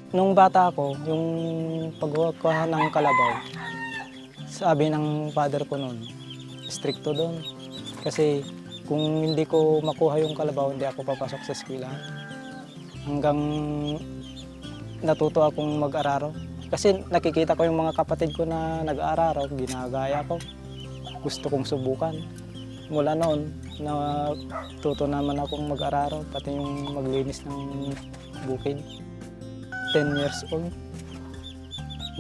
Nung bata ako, yung pagkuha ng kalabaw, sabi ng father ko noon, stricto doon. Kasi kung hindi ko makuha yung kalabaw, hindi ako papasok sa eskwela. Hanggang natuto akong mag-araro. Kasi nakikita ko yung mga kapatid ko na nag-aararo, ginagaya ko. Gusto kong subukan. Mula noon, natuto naman akong mag-araro, pati yung maglinis ng bukid. 10 years old,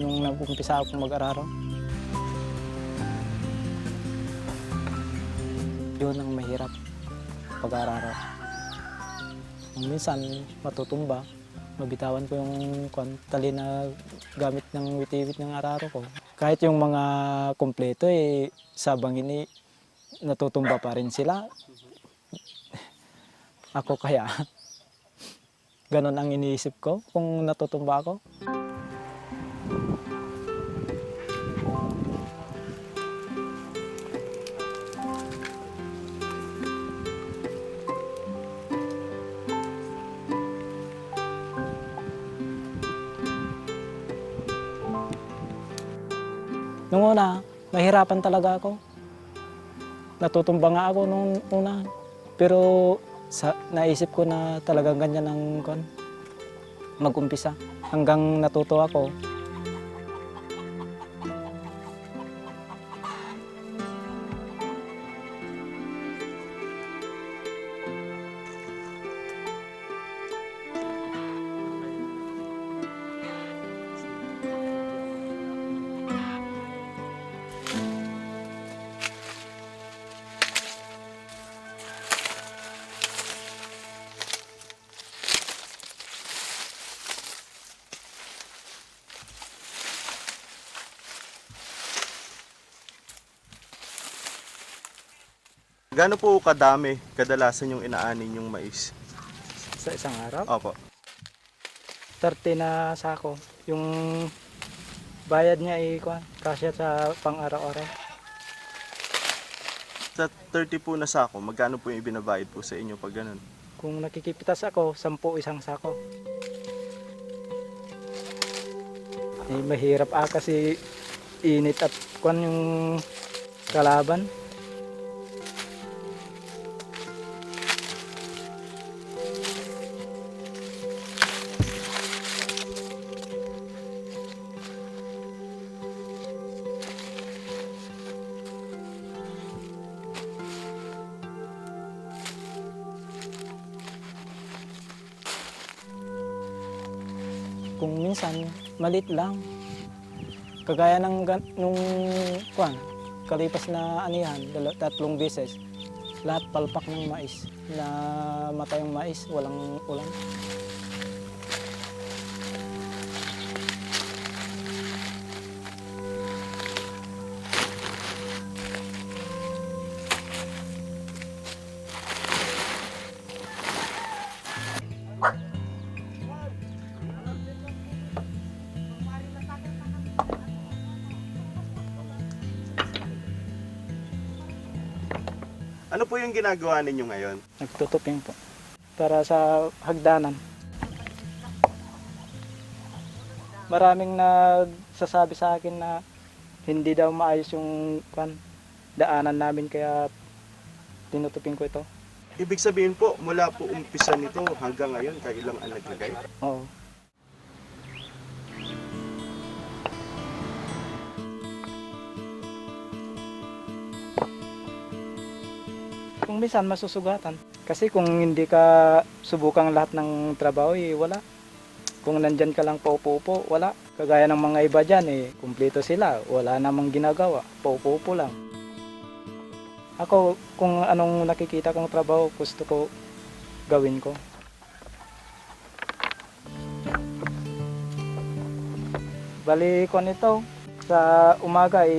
nung nag-umpisa akong mag-araro. Yun ang mahirap, pag-araro. Minsan, matutumba, mabitawan ko yung tali na gamit ng witiwit ng araro ko. Kahit yung mga kumpleto, sa bangin natutumba pa rin sila. Ako kaya, ganun ang iniisip ko kung natutumba ako. Nung una, nahirapan talaga ako. Natutumba nga ako nung una. Pero naisip ko na talagang ganyan ang mag-umpisa. Hanggang natuto ako. Gaano po kadami kadalasan yung inaanin yung mais? Sa isang araw, Opo. 30 na sako. Yung bayad niya kasya sa pang-araw-araw. Sa 30 po na sako, magkano po yung ibinabayad po sa inyo pag ganun? Kung nakikipitas ako, 10 isang sako. Mahirap kasi init at yung kalaban. Kung minsan, malit lang. Kagaya ng nung kalipas na anihan, 3 beses, lahat palpak ng mais. Na matay yung mais, walang ulan. Ano po yung ginagawa ninyo ngayon? Nagtutuping po. Para sa hagdanan. Maraming nagsasabi sa akin na hindi daw maayos yung daanan namin kaya tinutupin ko ito. Ibig sabihin po, mula po umpisa nito hanggang ngayon, kayo lang ang naglagay? Oo. Kung minsan masusugatan. Kasi kung hindi ka subukang lahat ng trabaho, wala. Kung nandyan ka lang paupo-upo, wala. Kagaya ng mga iba dyan, kumpleto sila. Wala namang ginagawa. Paupo-upo lang. Ako, kung anong nakikita kong trabaho, gusto ko gawin ko. Bali ko nito, sa umaga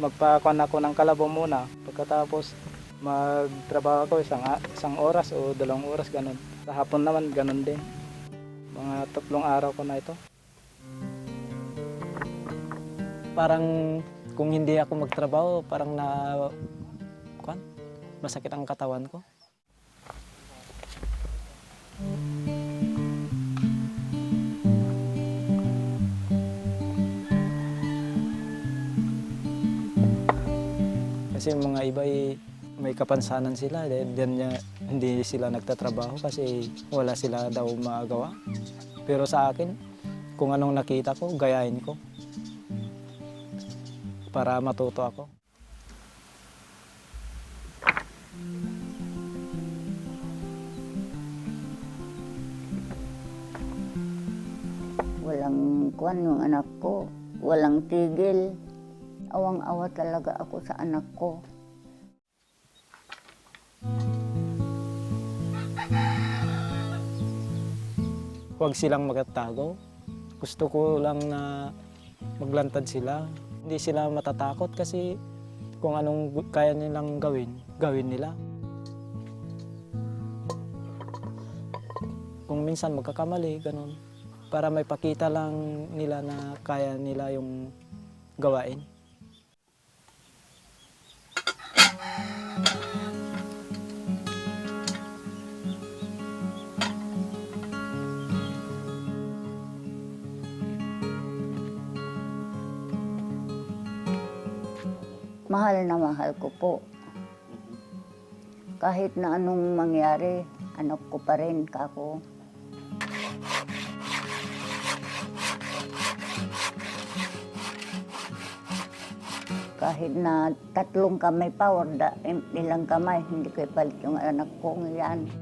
magpakuan ako ng kalabaw muna. Pagkatapos magtrabaho ako isang oras o 2 oras, ganun. Sa hapon naman, ganun din. Mga 3 araw ko na ito. Parang kung hindi ako magtrabaho, parang masakit ang katawan ko. Kasi yung mga iba may kapansanan sila, hindi sila nagtatrabaho kasi wala sila daw magawa. Pero sa akin, kung anong nakita ko, gayahin ko para matuto ako. Walang kuwan yung anak ko. Walang tigil. Awang-awa talaga ako sa anak ko. Huwag silang magtago. Gusto ko lang na maglantad sila. Hindi sila matatakot kasi kung anong kaya nilang gawin, gawin nila. Kung minsan magkakamali, ganun. Para may pakita lang nila na kaya nila yung gawain. Mahal na mahal ko po. Kahit na anong mangyari, anak ko pa rin kako. Kahit na 3 kamay pa, ilang kamay, hindi ko ipalit yung anak ko yan.